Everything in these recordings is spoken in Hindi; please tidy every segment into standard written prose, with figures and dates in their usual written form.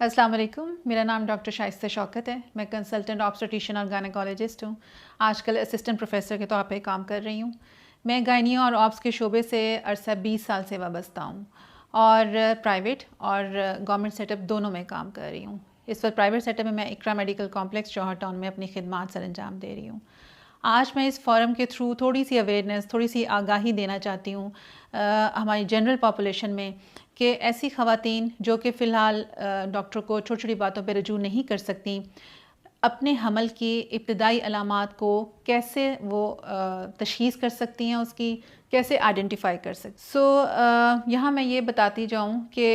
अस्सलाम वालेकुम। मेरा नाम डॉक्टर शाइस्ता शौकत है। मैं कंसल्टेंट ऑब्स्टेट्रिशियन और गायनेकोलॉजिस्ट हूँ। आजकल असिस्टेंट प्रोफेसर के तौर पे काम कर रही हूँ। मैं गायनी और ऑब्स के शोबे से अरसा 20 साल से वाबस्ता हूँ और प्राइवेट और गवर्नमेंट सेटअप दोनों में काम कर रही हूँ। इस वक्त प्राइवेट सेटअप में मैं इकरा मेडिकल कॉम्प्लेक्स जौहर टाउन में अपनी खिदमात सर अंजाम दे रही हूँ। आज मैं इस फोरम के थ्रू थोड़ी सी अवेयरनेस, थोड़ी सी आगाही देना चाहती हूँ हमारी जनरल पॉपुलेशन में कि ऐसी ख़वातीन जो कि फ़िलहाल डॉक्टर को छोटी छोटी बातों पर रजू नहीं कर सकती, अपने हमल की इब्तदाई अलामात को कैसे वो तशख़ीस कर सकती हैं, उसकी कैसे आइडेंटिफाई कर सकती। यहाँ मैं ये बताती जाऊँ कि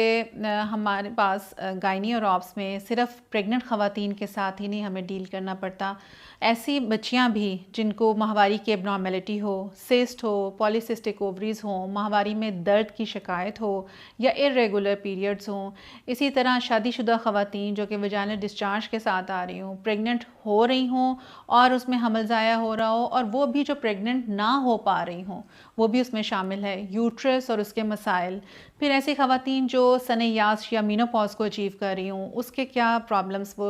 हमारे पास गायनी और ऑब्स में सिर्फ प्रेग्नेंट ख़वातीन के साथ ही नहीं हमें डील करना पड़ता। ऐसी बच्चियाँ भी जिनको माहवारी की एबनॉर्मेलिटी हो, सिस्ट हो, पॉलीसिस्टिक ओवरीज़ हो, माहवारी में दर्द की शिकायत हो या इर्रेगुलर पीरियड्स हों। इसी तरह शादीशुदा ख़वातीन जो कि वजाइनल डिस्चार्ज के साथ आ रही हों, प्रेग्नेंट हो रही हों और उसमें हमल ज़ाया हो रहा हो, और वो भी जो प्रेग्नेंट ना हो पा रही हों वो भी उसमें शामिल है, यूट्रस और उसके मसाइल। फिर ऐसी ख़वातीन जो सने यास या मीनोपॉज को अचीव कर रही हों, उसके क्या प्रॉब्लम्स वो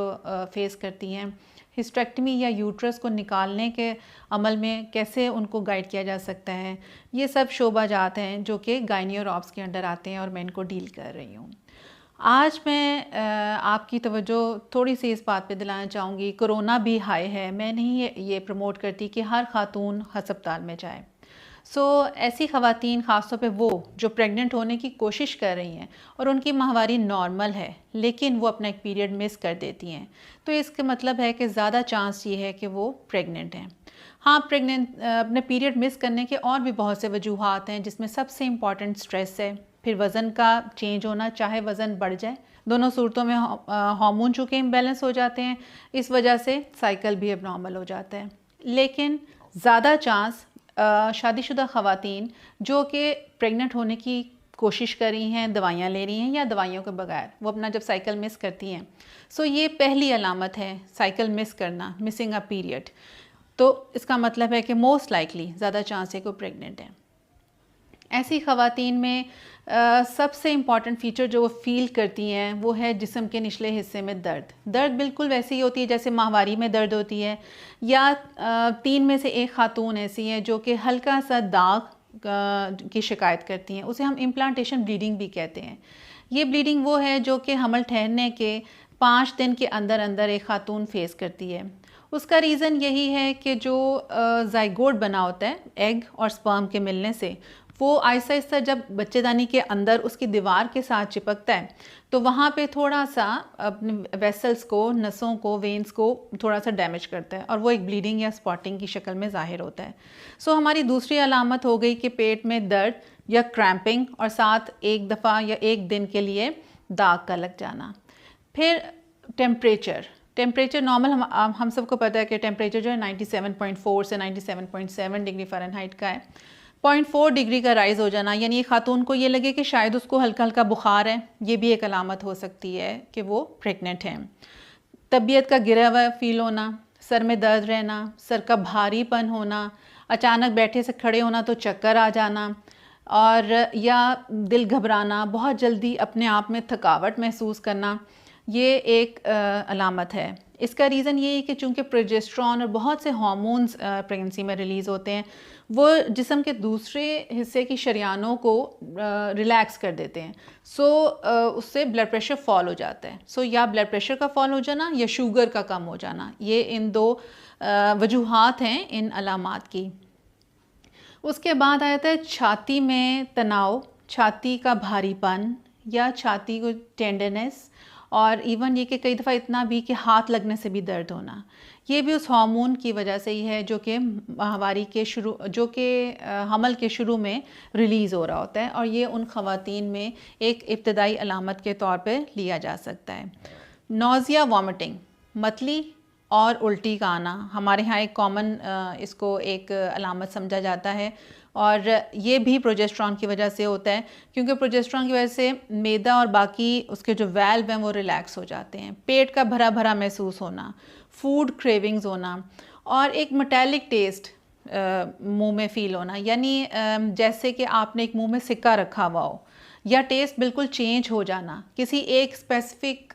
फेस करती हैं, हिस्टेक्टमी या यूट्रस को निकालने के अमल में कैसे उनको गाइड किया जा सकता है। ये सब शोबाजात हैं जो कि गायनी और ऑब्स के अंडर आते हैं और मैं इनको डील कर रही हूँ। आज मैं आपकी तवज्जो थोड़ी सी इस बात पे दिलाना चाहूँगी, कोरोना भी हाई है। मैं नहीं ये प्रमोट करती कि हर खातून हस्पताल में जाए। ऐसी ख़वातीन ख़ास तौर पे वो जो प्रेग्नेंट होने की कोशिश कर रही हैं और उनकी माहवारी नॉर्मल है लेकिन वो अपना एक पीरियड मिस कर देती हैं, तो इसका मतलब है कि ज़्यादा चांस ये है कि वो प्रेग्नेंट हैं। हाँ, अपने पीरियड मिस करने के और भी बहुत से वजूहात हैं, जिसमें सबसे इम्पॉर्टेंट स्ट्रेस है। फिर वज़न का चेंज होना, चाहे वज़न बढ़ जाए, दोनों सूरतों में हार्मोन चूँकि इम्बैलेंस हो जाते हैं, इस वजह से साइकिल भी एबनॉर्मल हो जाता है। लेकिन ज़्यादा चांस शादीशुदा ख़वातीन जो कि प्रेग्नेंट होने की कोशिश कर रही हैं, दवाइयाँ ले रही हैं या दवाइयों के बगैर, वो अपना जब साइकिल मिस करती हैं, ये पहली अलामत है साइकिल मिस करना, मिसिंग अ पीरियड। तो इसका मतलब है कि मोस्ट लाइकली ज़्यादा चांस है कि वो प्रेग्नेंट है। ऐसी ख़वातीन में सबसे इम्पॉर्टेंट फ़ीचर जो वो फ़ील करती हैं वो है जिस्म के निचले हिस्से में दर्द बिल्कुल वैसी ही होती है जैसे माहवारी में दर्द होती है, या 3 में से 1 खातून ऐसी हैं जो कि हल्का सा दाग की शिकायत करती हैं। उसे हम इम्प्लांटेशन ब्लीडिंग भी कहते हैं। ये ब्लीडिंग वो है जो कि हमल ठहरने के 5 दिन के अंदर अंदर एक खातून फेस करती है। उसका रीज़न यही है कि जो ज़ाइगोट बना होता है एग और स्पर्म के मिलने से, वो आहिस्ता आहिस्ता जब बच्चेदानी के अंदर उसकी दीवार के साथ चिपकता है तो वहाँ पे थोड़ा सा अपने वेसल्स को, नसों को, वेन्स को थोड़ा सा डैमेज करता है और वो एक ब्लीडिंग या स्पॉटिंग की शक्ल में ज़ाहिर होता है। हमारी दूसरी अलामत हो गई कि पेट में दर्द या क्रैम्पिंग और साथ एक दफ़ा या एक दिन के लिए दाग का लग जाना। फिर टेम्परेचर नॉर्मल हम सबको पता है कि टेम्परेचर जो है 97.4 से 97.7 डिग्री फ़ारेनहाइट का है। 0.4 डिग्री का राइज़ हो जाना, यानी खातून को ये लगे कि शायद उसको हल्का हल्का बुखार है, ये भी एक अलामत हो सकती है कि वो प्रेग्नेंट हैं। तबीयत का गिरा हुआ फील होना, सर में दर्द रहना, सर का भारीपन होना, अचानक बैठे से खड़े होना तो चक्कर आ जाना, और या दिल घबराना, बहुत जल्दी अपने आप में थकावट महसूस करना, ये एक अलामत है। इसका रीज़न ये है कि चूँकि प्रोजेस्टेरॉन और बहुत से हार्मोन्स प्रेगनेंसी में रिलीज़ होते हैं, वो जिस्म के दूसरे हिस्से की शरियानों को रिलैक्स कर देते हैं। उससे ब्लड प्रेशर फॉल हो जाता है। या ब्लड प्रेशर का फॉल हो जाना या शुगर का कम हो जाना, ये इन 2 वजूहात हैं इन अलामात की। उसके बाद आ जाता है छाती में तनाव, छाती का भारीपन या छाती को टेंडरनेस, और इवन ये कि कई दफ़ा इतना भी कि हाथ लगने से भी दर्द होना। ये भी उस हार्मोन की वजह से ही है जो कि माहवारी के हमल के शुरू में रिलीज़ हो रहा होता है, और ये उन ख़वातीन में एक इब्तदाई अलामत के तौर पे लिया जा सकता है। नौज़िया, वॉमिटिंग, मतली और उल्टी का आना हमारे यहाँ एक कॉमन इसको एक अलामत समझा जाता है, और ये भी प्रोजेस्टेरॉन की वजह से होता है, क्योंकि प्रोजेस्टेरॉन की वजह से मैदा और बाकी उसके जो वाल्व हैं वो रिलैक्स हो जाते हैं। पेट का भरा भरा महसूस होना, फूड क्रेविंग्स होना, और एक मेटालिक टेस्ट मुंह में फ़ील होना, यानी जैसे कि आपने एक मुंह में सिक्का रखा हुआ हो, या टेस्ट बिल्कुल चेंज हो जाना, किसी एक स्पेसिफिक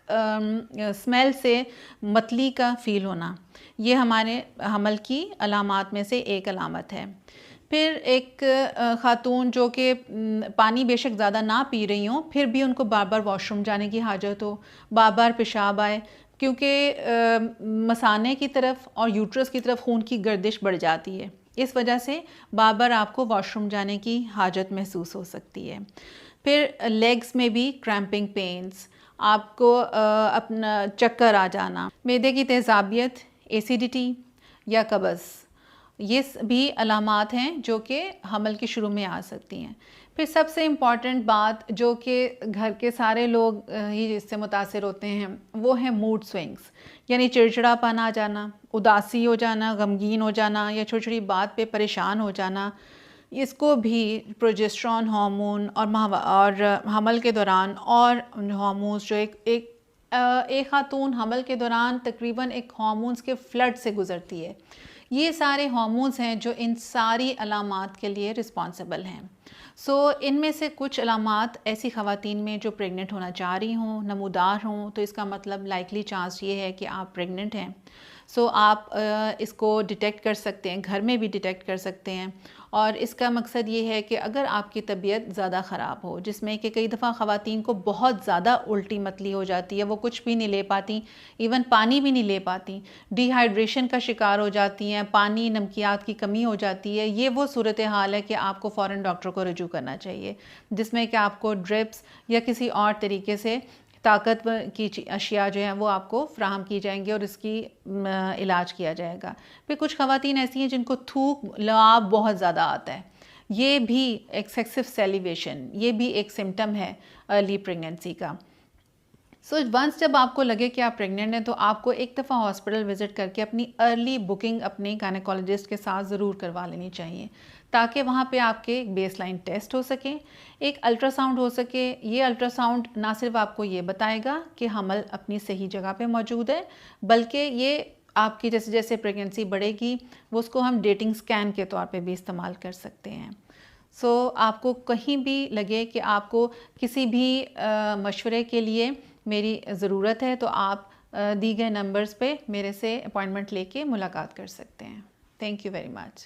स्मेल से मतली का फ़ील होना, ये हमारे हमल की अलामात में से एक अलामत है। फिर एक ख़ातून जो कि पानी बेशक ज़्यादा ना पी रही हों, फिर भी उनको बार बार वॉशरूम जाने की हाजत हो, बार बार पेशाब आए, क्योंकि मसाने की तरफ और यूट्रस की तरफ खून की गर्दिश बढ़ जाती है, इस वजह से बार बार आपको वॉशरूम जाने की हाजत महसूस हो सकती है। फिर लेग्स में भी क्रैम्पिंग पेन्स, आपको अपना चक्कर आ जाना, मैदे की तेज़ाबियत, एसिडिटी या कब्ज़, ये भी अलामात हैं जो कि हमल के शुरू में आ सकती हैं। फिर सबसे इम्पॉर्टेंट बात जो कि घर के सारे लोग ही इससे मुतासिर होते हैं, वो है मूड स्विंग्स, यानी चिड़चिड़ापन आ जाना, उदासी हो जाना, गमगीन हो जाना या छोटी छोटी बात पे परेशान हो जाना। इसको भी प्रोजेस्टेरॉन हार्मोन और हमल के दौरान और हार्मोन्स जो एक खातून हमल के दौरान तकरीबन एक हार्मोन्स के फ्लड से गुज़रती है, ये सारे हार्मोन्स हैं जो इन सारी अलामात के लिए रिस्पॉन्सिबल हैं। इनमें से कुछ अलामात ऐसी ख़वातीन में जो प्रेग्नेंट होना चाह रही हों, नमूदार हों, तो इसका मतलब लाइकली चांस ये है कि आप प्रेग्नेंट हैं। आप इसको डिटेक्ट कर सकते हैं, घर में भी डिटेक्ट कर सकते हैं। और इसका मकसद ये है कि अगर आपकी तबीयत ज़्यादा ख़राब हो, जिसमें कि कई दफ़ा ख़वातीन को बहुत ज़्यादा उल्टी मतली हो जाती है, वो कुछ भी नहीं ले पाती, इवन पानी भी नहीं ले पाती, डिहाइड्रेशन का शिकार हो जाती हैं, पानी नमकियात की कमी हो जाती है, ये वो सूरत हाल है कि आपको फ़ौरन डॉक्टर को रुजू करना चाहिए, जिसमें कि आपको ड्रिप्स या किसी और तरीके से ताकतवर की अशिया जो हैं वो आपको फ्राहम की जाएंगी और इसकी इलाज किया जाएगा। फिर कुछ ख़वातीन ऐसी हैं जिनको थूक लाब बहुत ज़्यादा आता है, ये भी एक्सेसिव सेलिवेशन, ये भी एक सिम्टम है अर्ली प्रेगनेंसी का। वंस जब आपको लगे कि आप प्रेग्नेंट हैं, तो आपको एक दफ़ा हॉस्पिटल विज़िट करके अपनी अर्ली बुकिंग अपने गायनेकोलॉजिस्ट के साथ ज़रूर करवा लेनी चाहिए, ताकि वहाँ पे आपके बेसलाइन टेस्ट हो सके, एक अल्ट्रासाउंड हो सके। ये अल्ट्रासाउंड ना सिर्फ आपको ये बताएगा कि हमल अपनी सही जगह पे मौजूद है, बल्कि ये आपकी जैसे जैसे प्रेगनेंसी बढ़ेगी वो उसको हम डेटिंग स्कैन के तौर पे भी इस्तेमाल कर सकते हैं। आपको कहीं भी लगे कि आपको किसी भी मशवरे के लिए मेरी ज़रूरत है, तो आप दी गए नंबर्स पे मेरे से अपॉइंटमेंट लेके मुलाकात कर सकते हैं। Thank you very much.